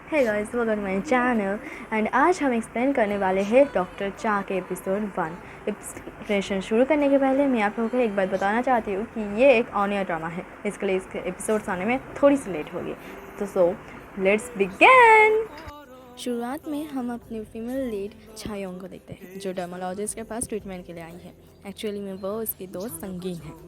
Hey guys, welcome to my channel and आज हम explain करने वाले हैं डॉक्टर चा के एपिसोड 1। एक्सप्लेनेशन शुरू करने के पहले मैं आप लोगों को एक बात बताना चाहती हूँ कि ये एक ऑन एयर ड्रामा है, इसके लिए इसके एपिसोड्स आने में थोड़ी सी लेट होगी। तो सो लेट्स बिगिन। शुरुआत में हम अपनी फीमेल लीड छायोंग को देखते हैं, जो डर्मोलॉजिस्ट के पास ट्रीटमेंट के लिए आई है। एक्चुअली में वो उसकी दोस्त संगीन है।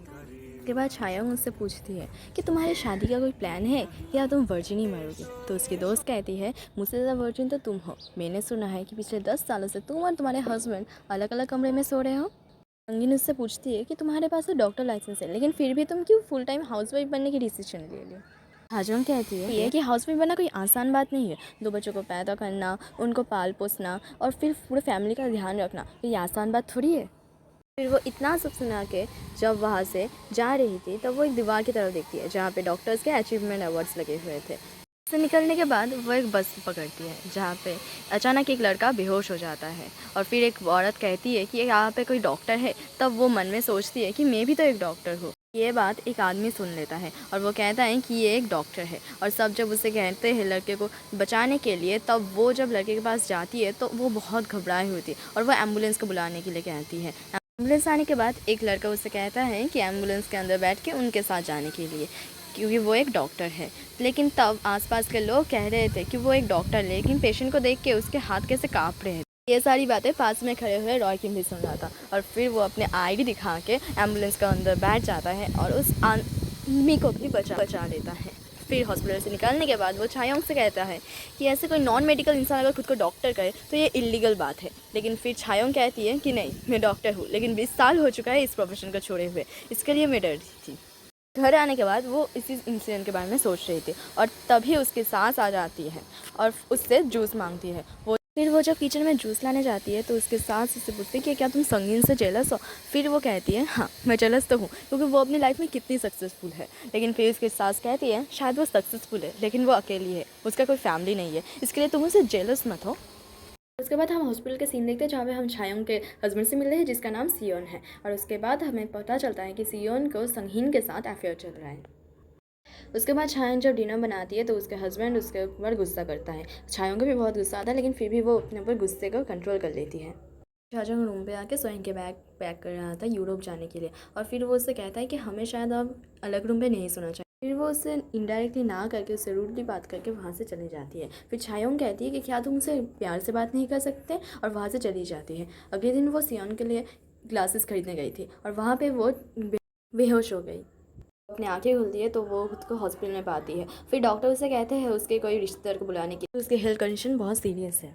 उसके बाद छाया मुझसे पूछती है कि तुम्हारी शादी का कोई प्लान है या तुम वर्जिन ही मरोगी। तो उसकी दोस्त कहती है मुझसे ज़्यादा वर्जिन तो तुम हो, मैंने सुना है कि पिछले 10 सालों से तुम और तुम्हारे हस्बैंड अलग अलग कमरे में सो रहे हो। संगीन उससे पूछती है कि तुम्हारे पास तो डॉक्टर लाइसेंस है, लेकिन फिर भी तुम क्यों फुल टाइम हाउसवाइफ बनने की डिसीजन ले ली। हाजोंग कहती है ये कि हाउसवाइफ बनना कोई आसान बात नहीं है। 2 बच्चों को पैदा करना, उनको पाल पोसना और फिर पूरे फैमिली का ध्यान रखना, ये आसान बात थोड़ी है। फिर वो इतना सब सुना के जब वहाँ से जा रही थी तब वो एक दीवार की तरफ देखती है जहाँ पे डॉक्टर्स के अचीवमेंट अवार्ड्स लगे हुए थे। से निकलने के बाद वो एक बस पकड़ती है जहाँ पे अचानक एक लड़का बेहोश हो जाता है और फिर एक औरत कहती है कि यहाँ पे कोई डॉक्टर है। तब वो मन में सोचती है कि मैं भी तो एक डॉक्टर हूँ। ये बात एक आदमी सुन लेता है और वो कहता है कि ये एक डॉक्टर है। और सब जब उसे कहते हैं लड़के को बचाने के लिए, तब वो जब लड़के के पास जाती है तो वो बहुत घबराई हुई थी और वो एम्बुलेंस को बुलाने के लिए कहती है। एम्बुलेंस आने के बाद एक लड़का उससे कहता है कि एम्बुलेंस के अंदर बैठ के उनके साथ जाने के लिए, क्योंकि वो एक डॉक्टर है। लेकिन तब आसपास के लोग कह रहे थे कि वो एक डॉक्टर है, लेकिन पेशेंट को देख के उसके हाथ कैसे काँप रहे थे। ये सारी बातें पास में खड़े हुए रॉय किम भी सुन रहा था और फिर वो अपने आईडी दिखा के एम्बुलेंस के अंदर बैठ जाता है और उस आदमी को भी बचा लेता है। फिर हॉस्पिटल से निकलने के बाद वो छायोंग से कहता है कि ऐसे कोई नॉन मेडिकल इंसान अगर खुद को डॉक्टर करे तो ये इलीगल बात है। लेकिन फिर छायोंग कहती है कि नहीं, मैं डॉक्टर हूँ, लेकिन 20 साल हो चुका है इस प्रोफेशन को छोड़े हुए, इसके लिए मैं डरती थी। घर आने के बाद वो इसी इंसिडेंट के बारे में सोच रही थी और तभी उसकी सांस आ जाती है और उससे जूस मांगती है। वो जब किचन में जूस लाने जाती है तो उसके सास उससे पूछती है कि क्या तुम संगीन से जेलस हो। फिर वो कहती है हाँ, मैं जेलस तो हूँ, क्योंकि वो अपनी लाइफ में कितनी सक्सेसफुल है। लेकिन फिर उसकी सास कहती है शायद वो सक्सेसफुल है लेकिन वो अकेली है, उसका कोई फैमिली नहीं है, इसके लिए तुम उसे जेलस मत हो। उसके बाद हम हॉस्पिटल के सीन देखते हैं जहाँ पे हम छायोंग के हस्बैंड से मिलते हैं जिसका नाम सियोन है। और उसके बाद हमें पता चलता है कि सियोन को संगीन के साथ अफेयर चल रहा है। उसके बाद छायोंग जब डिनर बनाती है तो उसके हस्बैंड उसके ऊपर गुस्सा करता है। छायोंग को भी बहुत गुस्सा आता है, लेकिन फिर भी वो अपने ऊपर गुस्से को कंट्रोल कर लेती है। छायोंग रूम पे आके स्वयं के बैग पैक कर रहा था यूरोप जाने के लिए और फिर वो उससे कहता है कि हमें शायद अब अलग रूम पे नहीं सोना चाहिए। फिर वो उससे इनडायरेक्टली ना करके उससे रूडली बात करके वहाँ से चली जाती है। फिर छायोंग कहती है कि क्या तुम उनसे प्यार से बात नहीं कर सकते, और वहाँ से चली जाती है। अगले दिन वो सियोन के लिए ग्लासेस खरीदने गई थी और वहाँ पे वो बेहोश हो गई। अपनी आंखें खुलती है तो वो खुद को हॉस्पिटल में पाती है। फिर डॉक्टर उसे कहते हैं उसके कोई रिश्तेदार को बुलाने की, उसकी हेल्थ कंडीशन बहुत सीरियस है।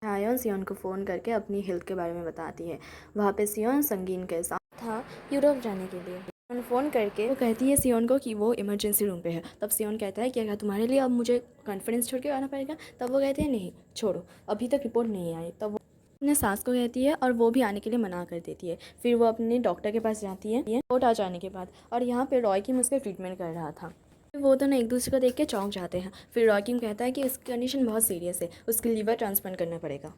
छायोंग सियोन को फ़ोन करके अपनी हेल्थ के बारे में बताती है। वहाँ पे सियोन संगीन के साथ था यूरोप जाने के लिए। फ़ोन करके वो कहती है सियोन को कि वो इमरजेंसी रूम पे है। तब सियोन कहता है कि क्या तुम्हारे लिए अब मुझे कॉन्फिडेंस छोड़ के आना पड़ेगा। तब वो कहते हैं नहीं छोड़ो, अभी तक रिपोर्ट नहीं आई। तब वो अपने सास को कहती है और वो भी आने के लिए मना कर देती है। फिर वो अपने डॉक्टर के पास जाती है रिपोर्ट आ जाने के बाद, और यहाँ पे रॉय किम उसके ट्रीटमेंट कर रहा था। वो दोनों एक दूसरे को देख के चौंक जाते हैं। फिर रॉय किम कहता है कि उसकी कंडीशन बहुत सीरियस है, उसकी लीवर ट्रांसप्लांट करना पड़ेगा।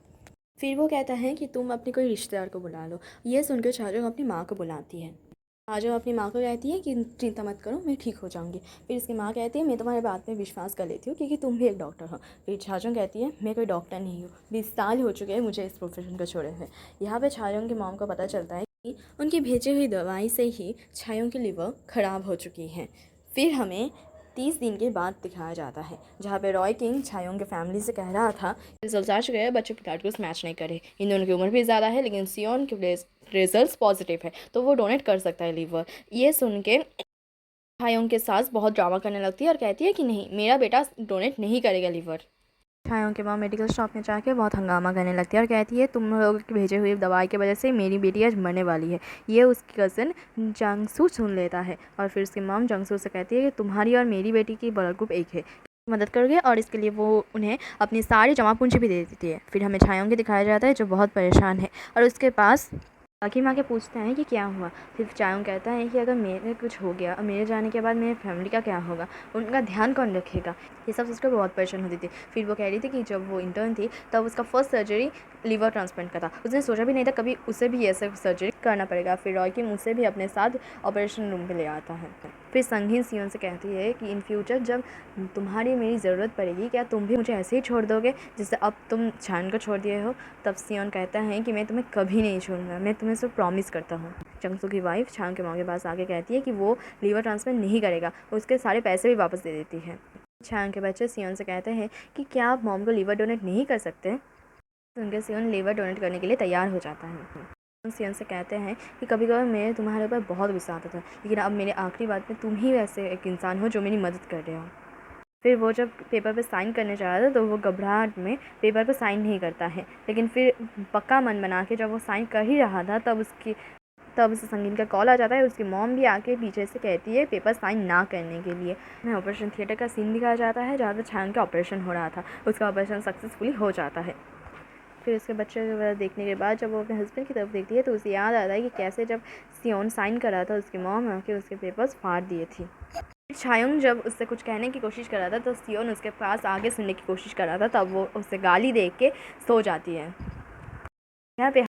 फिर वो कहता है कि तुम अपने कोई रिश्तेदार को बुला लो। ये सुनकर छाजोंग अपनी माँ को बुलाती है। छाजोंग अपनी माँ को कहती है कि चिंता मत करो, मैं ठीक हो जाऊंगी। फिर इसकी माँ कहती है मैं तुम्हारे बात में विश्वास कर लेती हूँ क्योंकि तुम भी एक डॉक्टर हो। फिर छाजोंग कहती है मैं कोई डॉक्टर नहीं हूँ, 20 साल हो चुके हैं मुझे इस प्रोफेशन को छोड़े हुए। यहाँ पे छाजोंग की मॉम को पता चलता है कि उनकी भेजी हुई दवाई से ही छायोंग की लिवर ख़राब हो चुकी है। फिर हमें 30 दिन के बाद दिखाया जाता है जहाँ पे रॉय किंग छायोंग के फैमिली से कह रहा था रिजल्ट आ चुके हैं, बच्चों के कार्ड को मैच नहीं करे। इन दोनों की उम्र भी ज़्यादा है लेकिन सियोन के रिजल्ट पॉजिटिव है तो वो डोनेट कर सकता है लीवर। ये सुन के छायोंग के सास बहुत ड्रामा करने लगती है और कहती है कि नहीं, मेरा बेटा डोनेट नहीं करेगा लीवर। छायोंग के माँ मेडिकल शॉप में जाके बहुत हंगामा करने लगती है और कहती है तुम लोगों की भेजे हुई दवाई की वजह से मेरी बेटी आज मरने वाली है। ये उसकी कज़न जंगसू सुन लेता है और फिर उसकी मॉम जंगसू से कहती है कि तुम्हारी और मेरी बेटी की ब्लड ग्रुप एक है, मदद करोगे। और इसके लिए वो उन्हें अपनी सारी जमा पूंजी भी दे देती है। फिर हमें छायोंग के दिखाया जाता है जो बहुत परेशान है और उसके पास बाकी माँ के पूछते हैं कि क्या हुआ। फिर छायोंग कहता है कि अगर मेरे कुछ हो गया और मेरे जाने के बाद मेरे फैमिली का क्या होगा, उनका ध्यान कौन रखेगा। ये सब उसको बहुत परेशान होती थी। फिर वो कह रही थी कि जब वो इंटर्न थी तब उसका फर्स्ट सर्जरी लीवर ट्रांसप्लांट का था। उसने सोचा भी नहीं था कभी उसे भी ऐसे सर्जरी करना पड़ेगा। फिर रॉय किम उसे भी अपने साथ ऑपरेशन रूम पे ले आता है। फिर संगीन सियोन से कहती है कि इन फ्यूचर जब तुम्हारी मेरी ज़रूरत पड़ेगी क्या तुम भी मुझे ऐसे ही छोड़ दोगे जिससे अब तुम चान को छोड़ दिए हो। तब सियोन कहता है कि मैं तुम्हें कभी नहीं छोड़ूंगा, मैं तुम्हें सिर्फ प्रॉमिस करता हूँ। जंगसू की वाइफ चांग के मॉम के पास आके कहती है कि वो लीवर ट्रांसफ़र नहीं करेगा, उसके सारे पैसे भी वापस दे देती है। चांग के बच्चे सियोन से कहते हैं कि क्या आप मॉम को लीवर डोनेट नहीं कर सकते। उनके सियोन लीवर डोनेट करने के लिए तैयार हो जाता है। सियोन से कहते हैं कि कभी कभी मेरे तुम्हारे ऊपर बहुत गुस्सा आता था, लेकिन अब मेरे आखिरी बात में तुम ही वैसे एक इंसान हो जो मेरी मदद कर रहे हो। फिर वो जब पेपर पे साइन करने जा रहा था तो वो घबराहट में पेपर पे साइन नहीं करता है, लेकिन फिर पक्का मन बना के जब वो साइन कर ही रहा था तब उसे संगीन का कॉल आ जाता है। उसकी मॉम भी आके पीछे से कहती है पेपर साइन ना करने के लिए। ऑपरेशन थिएटर का सीन दिखाया जाता है जहाँ पे छांग का ऑपरेशन हो रहा था। उसका ऑपरेशन सक्सेसफुली हो जाता है। फिर उसके बच्चे वगैरह देखने के बाद जब वो अपने हस्बैंड की तरफ देखती है तो उसे याद आता है कि कैसे जब सियोन साइन कर रहा था उसकी मॉम आके उसके पेपर्स फाड़ दिए थी। छायुंग जब उससे कुछ कहने की कोशिश कर रहा था तो सियोन उसके पास आगे सुनने की कोशिश कर रहा था, तब वो उसे गाली दे के सो जाती है। यहाँ पे